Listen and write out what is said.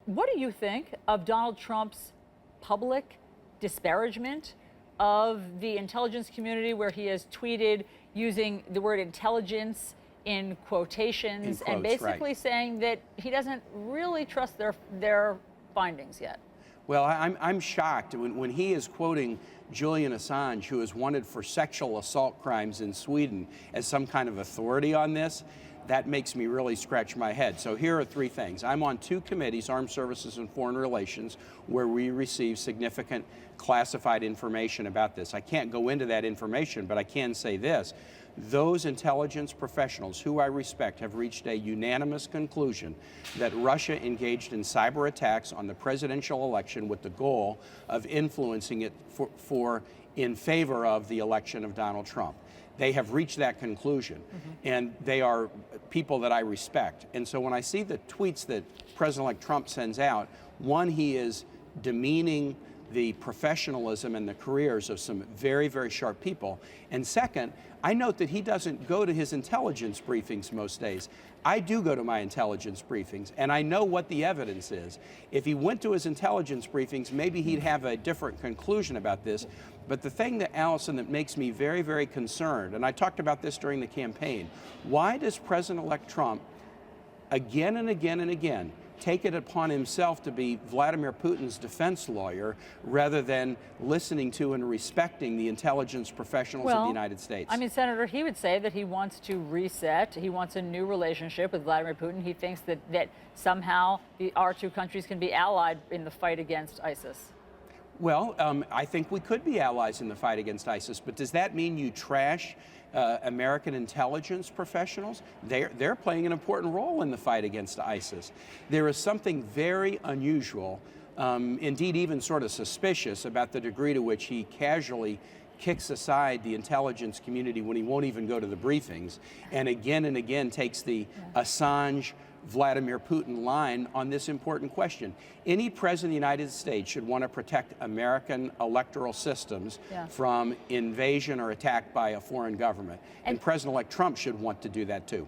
What do you think of Donald Trump's public disparagement of the intelligence community, where he has tweeted using the word intelligence in quotations and basically saying that he doesn't really trust their findings yet? Well, I'm shocked when he is quoting Julian Assange, who is wanted for sexual assault crimes in Sweden, as some kind of authority on this. That makes me really scratch my head. So here are three things. I'm on two committees, Armed Services and Foreign Relations, where we receive significant classified information about this. I can't go into that information, but I can say this. Those intelligence professionals, who I respect, have reached a unanimous conclusion that Russia engaged in cyber attacks on the presidential election with the goal of influencing it in favor of the election of Donald Trump. They have reached that conclusion, and they are people that I respect. And so when I see the tweets that President-elect Trump sends out, one, he is demeaning the professionalism and the careers of some very, very sharp people. And second, I note that he doesn't go to his intelligence briefings most days. I do go to my intelligence briefings, and I know what the evidence is. If he went to his intelligence briefings, maybe he'd have a different conclusion about this. But the thing that, Allison, that makes me very, very concerned, and I talked about this during the campaign, why does President-elect Trump again and again and again take it upon himself to be Vladimir Putin's defense lawyer rather than listening to and respecting the intelligence professionals of the United States? I mean, Senator, he would say that he wants to reset. He wants a new relationship with Vladimir Putin. He thinks that somehow our two countries can be allied in the fight against ISIS. Well, I think we could be allies in the fight against ISIS, but does that mean you trash American intelligence professionals? They're playing an important role in the fight against ISIS. There is something very unusual, indeed even sort of suspicious, about the degree to which he casually kicks aside the intelligence community when he won't even go to the briefings, and again takes the Assange, Vladimir Putin line on this important question. Any president of the United States should want to protect American electoral systems from invasion or attack by a foreign government. And President-elect Trump should want to do that too.